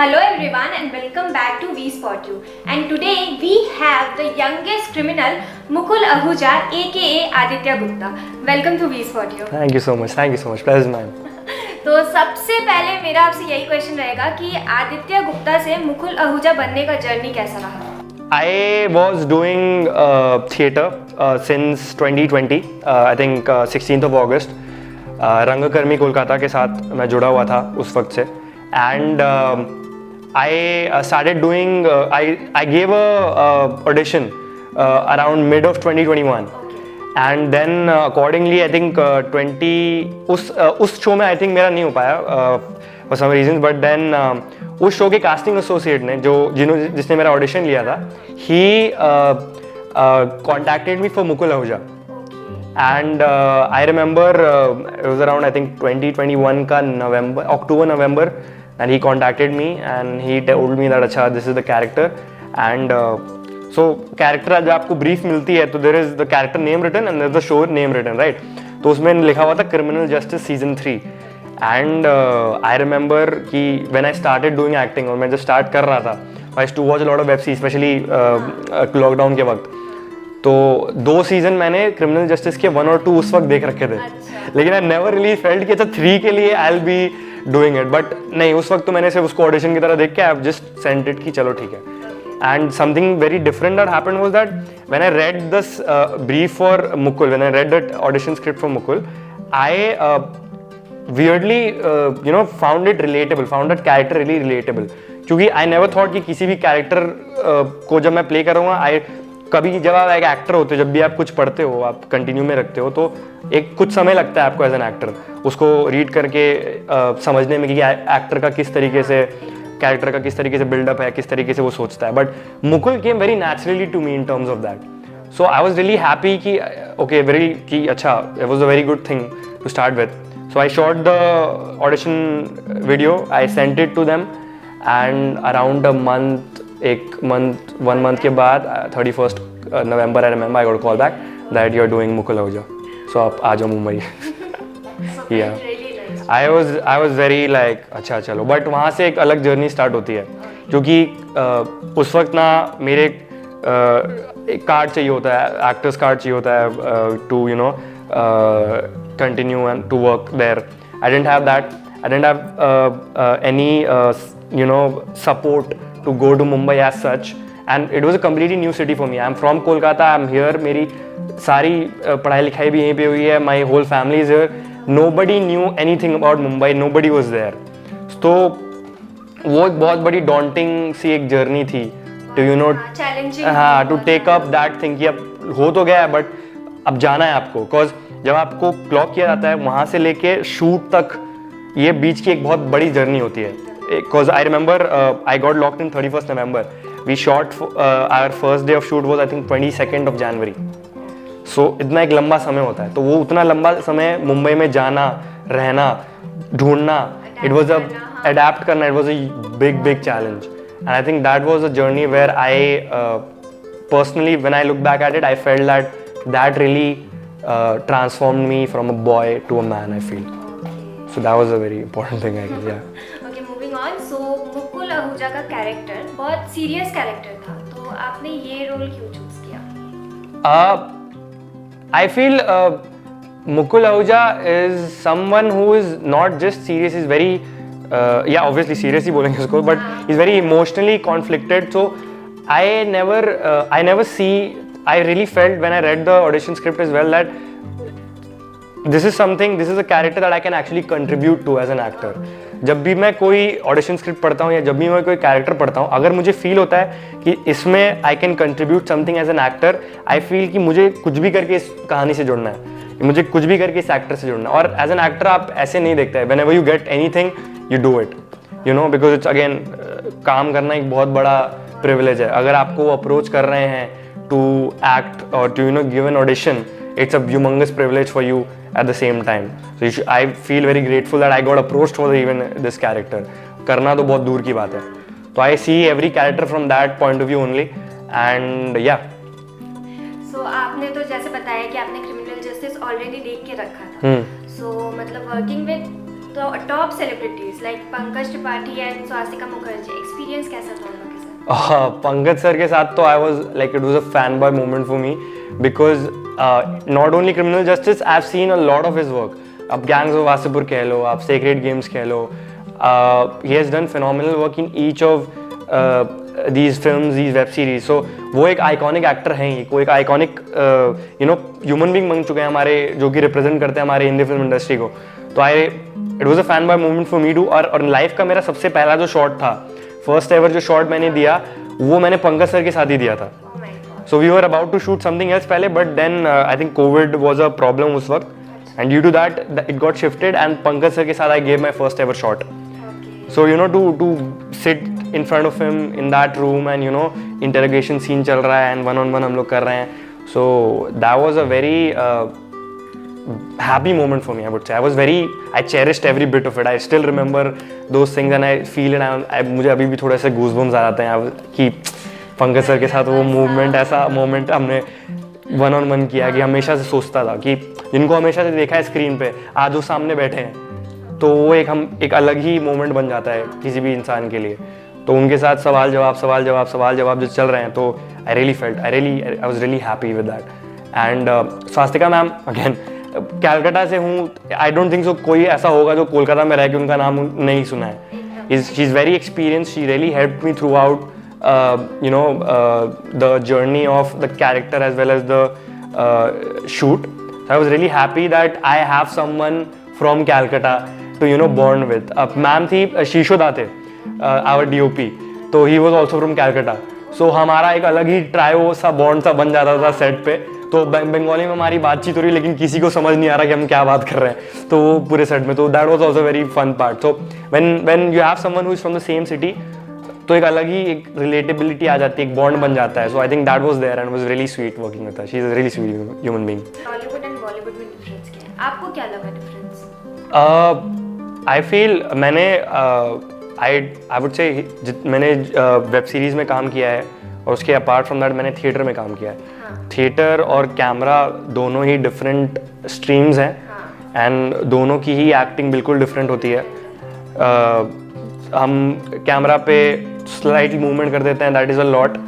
Hello everyone and welcome back to We Spot You. And today we have the youngest criminal Mukul Ahuja aka Aditya Gupta. Welcome to We Spot You. Thank you so much. Pleasure ma'am. तो सबसे पहले मेरा आपसे यही question रहेगा कि आदित्य गुप्ता से मुकुल आहूजा बनने का जर्नी कैसा रहा? I was doing theatre since 2020. I think 16th of August. रंगकर्मी कोलकाता के साथ मैं जुड़ा हुआ था उस वक्त से. And I started doing. I gave a audition around mid of 2021. And then accordingly I think 20 उस शो में I think मेरा नहीं हो पाया for some reasons, but then उस शो के कास्टिंग एसोसिएट ने जिसने मेरा ऑडिशन लिया था, he contacted me for Mukul Ahuja. And I remember it was around I think 2021 का October-November, and he contacted me and he told me that अच्छा this is the character. And so character जब आपको brief मिलती है तो there is the character name written and there is the show name written, right? तो उसमें लिखा हुआ था Criminal Justice Season 3. And I remember कि when I started doing acting और मैं जब start कर रहा था, I used to watch a lot of web series, especially lockdown के वक्त. तो 2 सीजन मैंने क्रिमिनल जस्टिस के 1 और 2 उस वक्त देख रखे थे. लेकिन आई नेवर रियली फेल्ट कि अच्छा 3 के लिए I will be doing it. But नहीं, उस वक्त तो मैंने सिर्फ उसको ऑडिशन की तरह देख के आई जस्ट सेंट इट कि चलो ठीक है. And something very different that happened was that when I read this brief for Mukul, when I read that audition script for Mukul, I weirdly found it relatable, found that character really relatable. क्योंकि I never thought कि किसी भी character को जब मैं play करूँगा, कभी जब आप एक एक्टर होते हो, जब भी आप कुछ पढ़ते हो, आप कंटिन्यू में रखते हो, तो एक कुछ समय लगता है आपको एज एन एक्टर उसको रीड करके समझने में कि एक्टर का किस तरीके से, कैरेक्टर का किस तरीके से बिल्डअप है, किस तरीके से वो सोचता है. But Mukul came very naturally to me in terms of that. So I was really happy कि ओके वेरी कि अच्छा it was a very good thing to start with. So I shot the audition video, I sent it to them and around a month, 1 month के बाद 31st November I remember I got a call back that you are doing Mukul Ahuja, so आप आ जाओ Mumbai. Yeah. I was very like अच्छा चलो. But वहाँ से एक अलग जर्नी स्टार्ट होती है क्योंकि उस वक्त ना मेरे एक कार्ड चाहिए होता है, एक्टर्स कार्ड चाहिए होता है to continue and to work there. I didn't have that. I didn't have any support to go to Mumbai as such, and it was a completely new city for me. I'm from Kolkata, I'm here, मेरी सारी पढ़ाई लिखाई भी यहीं पे हुई है, my whole family is here. Nobody knew anything about Mumbai, nobody was there. तो वो एक बहुत बड़ी daunting सी एक जर्नी थी to challenging, हाँ, to take up that thing कि अब हो तो गया है बट अब जाना है आपको. Cause जब आपको क्लॉक किया जाता है वहाँ से लेके शूट तक, ये बीच की एक बहुत बड़ी जर्नी होती है. Because I remember I got locked in 31st November. We shot our first day of shoot was I think 22nd of January. So इतना एक लंबा समय होता है, तो वो उतना लंबा समय मुंबई में जाना, रहना, ढूंढना, it was a adapt करना, it was a big challenge. And I think that was a journey where I personally, when I look back at it, I felt that really transformed me from a boy to a man, I feel. So that was a very important thing, I guess. Yeah. सो मुकुल आहूजा का character बहुत serious character था, तो आपने ये role क्यों choose किया? I feel Mukul Ahuja is someone who is not just serious, is very obviously serious ही बोलेंगे उसको, but he's very emotionally conflicted. So I really felt when I read the audition script as well that this is a character that I can actually contribute to as an actor. जब भी मैं कोई audition script पढ़ता हूँ या जब भी मैं कोई कैरेक्टर पढ़ता हूँ, अगर मुझे फील होता है कि इसमें I can contribute something as an actor, I feel कि मुझे कुछ भी करके इस कहानी से जुड़ना है, मुझे कुछ भी करके इस एक्टर से जुड़ना है. और एज एन एक्टर आप ऐसे नहीं देखते हैं, when ever you get anything you do it, because it's again काम करना एक बहुत बड़ा प्रिविलेज है. अगर आपको अप्रोच कर रहे हैं टू एक्ट और to give an audition, it's a humongous privilege for you at the same time. So I feel very grateful that I got approached for even this character. करना तो बहुत दूर की बात है. तो I see every character from that point of view only, and yeah. So आपने तो जैसे बताया कि आपने क्रिमिनल जस्टिस ऑलरेडी देख के रखा था. So मतलब वर्किंग विद तो top celebrities like Pankaj Tripathi and Swastika Mukherjee, experience कैसा था उन लोगों के साथ? पंकज सर के साथ तो I was like it was a fan boy moment for me because not only criminal justice I have seen a lot of his work. आप गैंग्स ऑफ वासेपुर कह लो, आप सेक्रेड गेम्स कह लो, he has done phenomenal work in each of these films, these web series. So वो एक iconic actor हैं ही, वो एक आइकॉनिक ह्यूमन बीइंग बन चुके हैं हमारे, जो कि रिप्रेजेंट करते हैं हमारे हिंदी फिल्म इंडस्ट्री को. तो it was a fan boy moment for me too. और लाइफ का मेरा सबसे पहला जो शॉट था, फर्स्ट एवर जो शॉट मैंने दिया, वो मैंने पंकज सर के साथ ही दिया था. So we were about to shoot something else पहले, but then I think covid was a problem उस वक्त, and due to that it got shifted, and Pankaj sir के साथ I gave my first ever shot. So to sit in front of him in that room and interrogation scene चल रहा है and one on one हम लोग कर रहे हैं. So that was a very happy moment for me, I would say. I cherished every bit of it. I still remember those things and I feel it. मुझे अभी भी थोड़े से goosebumps आ जाते हैं कि पंकज सर के साथ वो ऐसा मोमेंट हमने वन ऑन वन किया कि हमेशा से सोचता था कि जिनको हमेशा से देखा है स्क्रीन पे, आज वो सामने बैठे हैं, तो वो एक अलग ही मोमेंट बन जाता है किसी भी इंसान के लिए. तो उनके साथ सवाल जवाब जो चल रहे हैं, तो आई was really happy with that. And Swastika ma'am again Calcutta से हूँ, आई डोंट थिंक सो कोई ऐसा होगा जो कोलकाता में रह के उनका नाम नहीं सुना है. She is very experience, she really helped me throughout the journey of the character as well as the shoot. I was really happy that I have someone from Calcutta to bond with. Ma'am थी शीशोदा थे, our DOP, तो he was also from Calcutta. So हमारा एक अलग ही trio सा bond सा बन जाता था सेट पे. तो बंगाली में हमारी बातचीत हो रही, लेकिन किसी को समझ नहीं आ रहा कि हम क्या बात कर रहे हैं, तो वो पूरे सेट में. तो that was also very fun part. So when you have someone who is from the same city, तो एक अलग ही एक रिलेटेबिलिटी आ जाती है, एक बॉन्ड बन जाता है. So I think that was there and was really sweet working with her. She is a really sweet human being. Tollywood and Bollywood में डिफरेंस क्या है, आपको क्या लगा डिफरेंस? आई फील मैंने आई वुड से मैंने वेब सीरीज़ में काम किया है, और उसके अपार्ट फ्रॉम दैट मैंने थिएटर में काम किया है. थिएटर और कैमरा दोनों ही डिफरेंट स्ट्रीम्स हैं, एंड दोनों की ही एक्टिंग बिल्कुल डिफरेंट होती है. हम कैमरा पे स्लाइटली मूवमेंट कर देते हैं, that is a lot,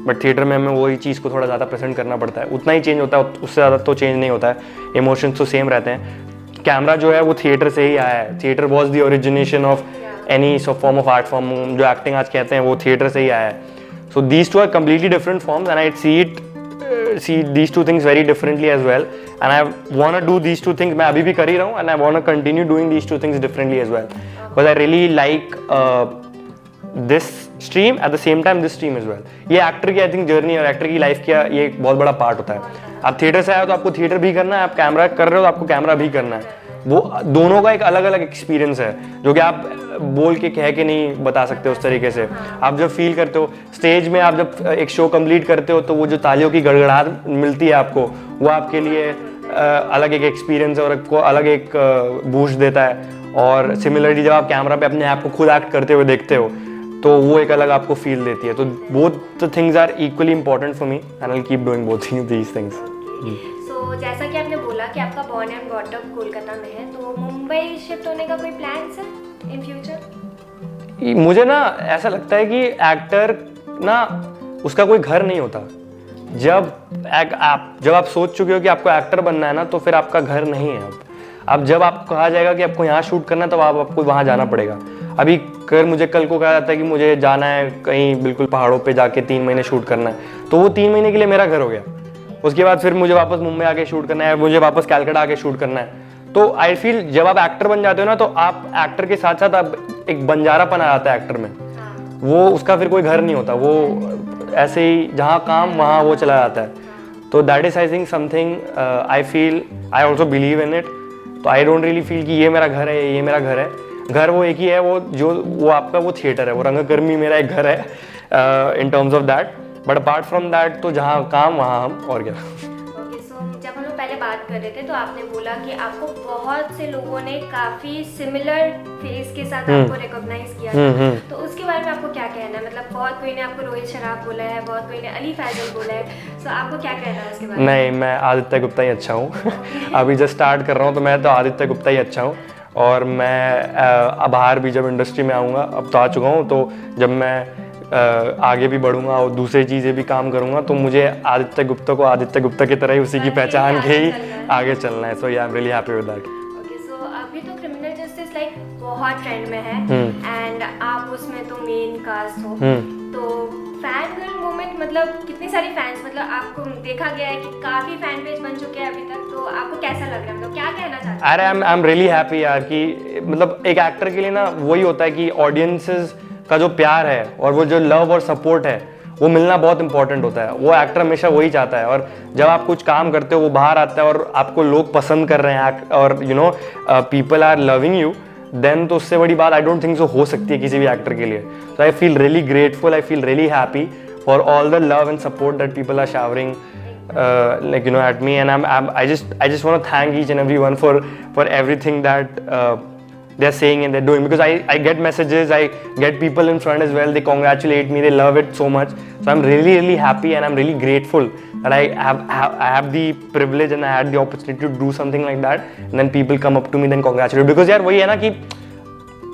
but theatre में हमें वही चीज़ को थोड़ा ज़्यादा प्रेजेंट करना पड़ता है. उतना ही चेंज होता है, उससे ज़्यादा तो चेंज नहीं होता है, इमोशंस तो सेम रहते हैं. कैमरा जो है वो थिएटर से ही आया है. Theatre was the origination of any form of art form. जो एक्टिंग आज कहते हैं वो थिएटर से ही आया है. So these two are completely different forms, and I see these two things very differently as well, and I want to do these two things. मैं अभी भी कर ही रहा हूँ, and I want to continue doing these two things differently as well, because I really like this stream at the same time this stream as well. ये actor की I think journey और एक्टर की life का ये एक बहुत बड़ा part होता है. आप थिएटर से आए हो तो आपको थिएटर भी करना है, आप कैमरा कर रहे हो तो आपको कैमरा भी करना है. वो दोनों का एक अलग अलग एक्सपीरियंस है, जो कि आप बोल के कह के नहीं बता सकते उस तरीके से. आप जब फील करते हो स्टेज में, आप जब एक शो कंप्लीट करते हो, तो वो जो तालियों की गड़गड़ाहट मिलती है आपको, वो आपके लिए अलग एक एक्सपीरियंस है और आपको अलग एक बूस्ट देता है. और सिमिलरली जब आप कैमरा पे अपने आप को खुद एक्ट करते हुए देखते हो, तो वो एक अलग आपको फील देती है. तो both the things are equally important for me, and I will keep doing both these things. तो जैसा कि आपने बोला कि आपका born and brought up Kolkata में है, तो मुंबई शिफ्ट होने का कोई प्लान है इन फ्यूचर? मुझे ना ऐसा लगता है कि एक्टर ना उसका कोई घर नहीं होता. जब आप सोच चुके हो कि आपको एक्टर बनना है ना, तो फिर आपका घर नहीं है. अब जब आपको कहा जाएगा कि आपको यहाँ शूट करना है, तब आपको वहाँ जाना पड़ेगा. अभी मुझे कल को कहा जाता है कि मुझे जाना है कहीं बिल्कुल पहाड़ों पे जाके 3 महीने शूट करना है, तो वो 3 महीने के लिए मेरा घर हो गया. उसके बाद फिर मुझे वापस मुंबई आके शूट करना है, मुझे वापस कैलकाटा आके शूट करना है. तो आई फील जब आप एक्टर बन जाते हो ना, तो आप एक्टर के साथ साथ आप एक बंजारापन आ जाता है एक्टर में. वो उसका फिर कोई घर नहीं होता, वो ऐसे ही जहाँ काम वहाँ वो चला जाता है. तो that is I think something I feel, I also believe in it. तो आई डोंट रियली फील कि ये मेरा घर है, ये मेरा घर है. घर वो एक ही है, वो आपका वो थिएटर है, वो रंगकर्मी मेरा एक घर है इन terms of that. But apart from that, तो जहाँ काम वहाँ हम, और क्या. ओके, सो जब हम लोग पहले बात कर रहे थे, तो आपने बोला कि आपको बहुत से लोगों ने काफी सिमिलर फेस के साथ आपको रिकॉग्नाइज किया था. तो उसके बारे में आपको क्या कहना है? मतलब बहुत कोई ने आपको रोहित शराफ बोला है, बहुत कोई ने अली फैजल बोला है, सो आपको क्या कहना है उसके बारे में? नहीं, मैं आदित्य गुप्ता ही अच्छा हूँ. अभी जस्ट स्टार्ट कर रहा हूँ, तो मैं तो आदित्य गुप्ता ही अच्छा हूँ. और मैं बाहर भी जब इंडस्ट्री में आऊँगा, अब तो आ चुका हूँ, तो जब मैं आगे भी बढ़ूंगा और दूसरी चीज़ें भी काम करूँगा, तो मुझे आदित्य गुप्ता को आदित्य गुप्ता की तरह ही उसी की पहचान के ही आगे चलना है. So yeah I am really happy with that. Okay, so अभी तो क्रिमिनल जस्टिस लाइक बहुत ट्रेंड में है एंड आप उसमें तो मेन कास्ट हो, तो फैन गर्ल मोमेंट मतलब कितनी सारी फैंस, मतलब आपको देखा गया है कि काफ़ी फैन पेज बन चुके हैं अभी तक, तो आपको कैसा लग रहा है, मतलब क्या कहना चाहते हैं? अरे आई एम रियली हैप्पी यार कि मतलब एक एक्टर के लिए ना वही होता है कि ऑडियंसेस का जो प्यार है और वो जो लव और सपोर्ट है वो मिलना बहुत इंपॉर्टेंट होता है. वो एक्टर हमेशा वही चाहता है, और जब आप कुछ काम करते हो वो बाहर आता है और आपको लोग पसंद कर रहे हैं और you know people are loving you, then तो उससे बड़ी बात आई डोंट थिंक सो हो सकती है किसी भी एक्टर के लिए. So I feel really grateful, I feel really happy for all the love and support that people are showering like you know at me, and I just want to thank each and everyone for everything that they're saying and they're doing, because I get messages, I get people in front as well, they congratulate me, they love it so much. So I'm really happy and I'm really grateful that I have the privilege and I had the opportunity to do something like that, and then people come up to me then congratulate, because यार वही है ना कि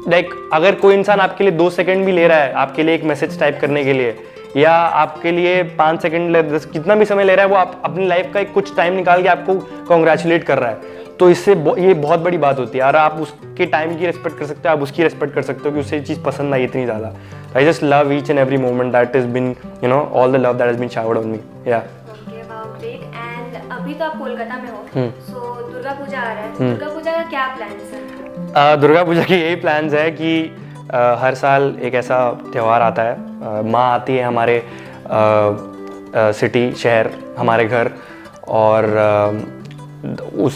like अगर कोई इंसान आपके लिए 2 सेकंड भी ले रहा है आपके लिए एक मैसेज टाइप करने के लिए, या आपके लिए 5 सेकंड 10 कितना भी समय ले रहा है, वो आप अपनी लाइफ का एक कुछ टाइम निकाल के आपको कॉन्ग्रेचुलेट कर रहा है, तो इससे ये बहुत बड़ी बात होती है. और आप उसके टाइम की रिस्पेक्ट कर सकते हो, आप उसकी रिस्पेक्ट कर सकते हो कि उसे चीज़ पसंद आई इतनी ज़्यादा. I just love each and every moment that is been you know all the love that has been showered on me. Yeah okay, wow, great. And अभी तो आप कोलकाता में हो, सो दुर्गा पूजा आ रहा है, दुर्गा पूजा का क्या प्लान है? दुर्गा पूजा की यही प्लान्स है कि हर साल एक ऐसा त्यौहार आता है, माँ आती है हमारे सिटी शहर हमारे घर, और उस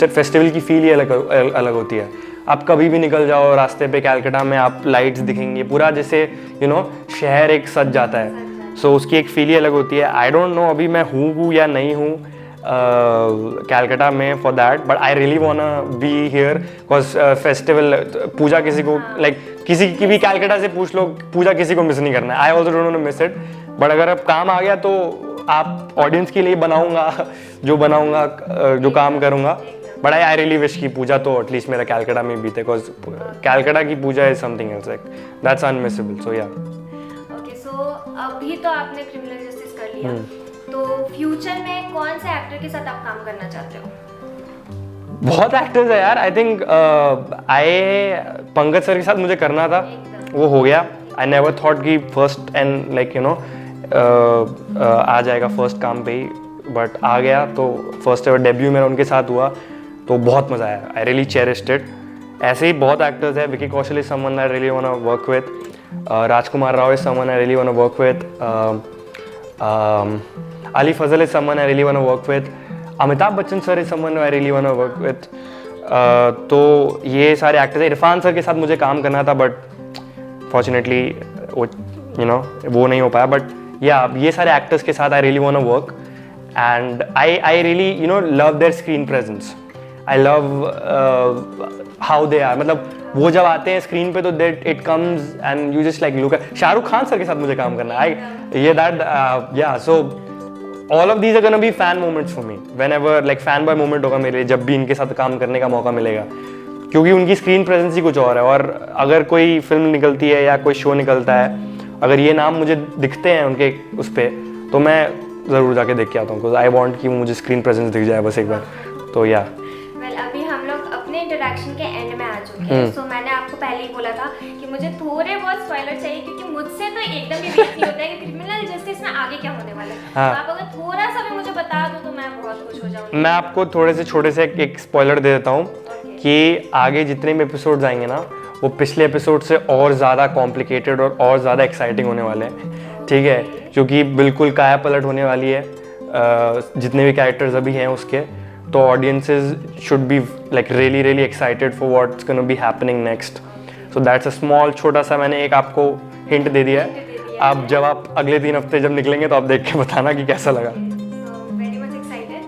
फेस्टिवल की फील ही अलग होती है. आप कभी भी निकल जाओ रास्ते पे कैलकाटा में, आप लाइट्स दिखेंगे, पूरा जैसे यू नो शहर एक सज जाता है. सो उसकी एक फील ही अलग होती है. आई डोंट नो अभी मैं हूँ या नहीं हूँ कैलकाटा में for that, but I really want be here because festival Puja किसी को लाइक किसी की भी कैलकाटा से पूछ लो, पूजा किसी को मिस नहीं करना है. I also don't want to miss it, but अगर अब काम आ गया तो आप ऑडियंस के लिए बनाऊंगा जो काम करूंगा. बट आई रियली विश की पूजा तो एटलीस्ट मेरा कैलकाटा में बीते, बिकॉज कैलकाटा की Puja is something else, like that's unmissable. So yeah okay, so अभी तो आपने क्रिमिनल जस्टिस कर लिया, तो फ्यूचर में कौन से एक्टर के साथ आप काम करना चाहते हो? बहुत एक्टर्स है यार. आई थिंक पंकज सर के साथ मुझे करना था, वो हो गया. आई नेवर थॉट कि first and like you know आ जाएगा फर्स्ट काम पे ही, बट आ गया. तो फर्स्ट एवर डेब्यू मेरा उनके साथ हुआ, तो बहुत मज़ा आया. I really cherished it. ऐसे ही बहुत एक्टर्स है. Vicky Kaushal is someone I really want to work with. Rajkummar Rao is someone I really want to work with. Ali Fazal is someone I really want to work with. Amitabh Bachchan sir is someone I really want to work with. तो ये सारे actors हैं. Irfan sir के साथ मुझे काम करना था, बट फॉर्चुनेटली वो वो नहीं हो पाया. बट या ये सारे एक्टर्स के साथ I really want to work, and I really love their screen presence. I love how they are, मतलब वो जब आते हैं स्क्रीन पे तो that it comes and you just like look. Shahrukh Khan sir के साथ मुझे काम करना है. सो all of these are gonna be fan moments for me. Whenever like fan boy moment होगा मेरे लिए, जब भी इनके साथ काम करने का मौका मिलेगा, क्योंकि उनकी स्क्रीन प्रेजेंस ही कुछ और है. और अगर कोई फिल्म निकलती है या कोई शो निकलता है, अगर ये नाम मुझे दिखते हैं उनके उस पर, तो मैं ज़रूर जाके देख के आता हूँ, बिकॉज आई वॉन्ट कि मुझे स्क्रीन प्रेजेंस दिख जाए बस एक बार. तो या अभी हम लोग अपने इंटरेक्शन के एंड में आ चुके हैं. सो मैंने आपको पहले ही बोला था कि मुझे थोड़े बहुत स्पॉइलर चाहिए, क्योंकि मुझसे तो एकदम भी वेट नहीं होता है कि क्रिमिनल जस्टिस में आगे क्या होने वाला है. हाँ. तो आप अगर थोड़ा सा भी मुझे बता दो तो मैं बहुत खुश हो जाऊंगी. मैं आपको थोड़े से छोटे से एक स्पॉइलर दे देता हूँ कि आगे जितने भी एपिसोड्स आएंगे ना, वो पिछले एपिसोड से और ज़्यादा कॉम्प्लिकेटेड और ज़्यादा एक्साइटिंग होने वाले हैं. ठीक है, क्योंकि बिल्कुल काया पलट होने वाली है जितने भी कैरेक्टर्स अभी हैं उसके. तो audiences should be like really excited for what's gonna be happening next. So that's a small छोटा सा मैंने एक आपको हिंट दे दिया है. आप जब आप अगले 3 हफ्ते जब निकलेंगे तो आप देख के बताना कि कैसा लगा. Very much excited.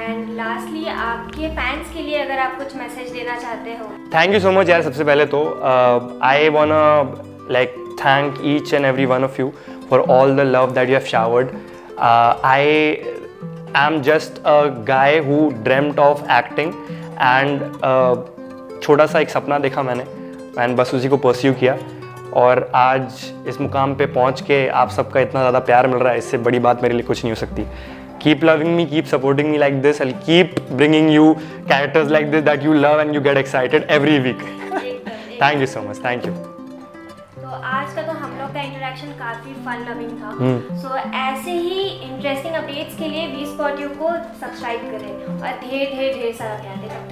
And lastly आपके फैंस के लिए अगर आप कुछ मैसेज देना चाहते हो. थैंक यू सो मच यार. सबसे पहले तो I want like thank each and every one of you for all the love that you have showered. I'm just a guy who dreamt of acting, and छोटा सा एक सपना देखा मैंने एंड बस उसी को परस्यू किया, और आज इस मुकाम पे पहुंच के आप सबका इतना ज़्यादा प्यार मिल रहा है, इससे बड़ी बात मेरे लिए कुछ नहीं हो सकती। Keep loving me, keep supporting me like this. I'll keep bringing you characters like this that you love and you get excited every week. Thank you so much. Thank you. तो आज का तो हम लोग का इंटरेक्शन काफ़ी fun loving था। सो ऐसे ही इंटरेस्टिंग अपडेट्स के लिए वी स्पॉट यू को सब्सक्राइब करें और ढेर सारा प्यार दें।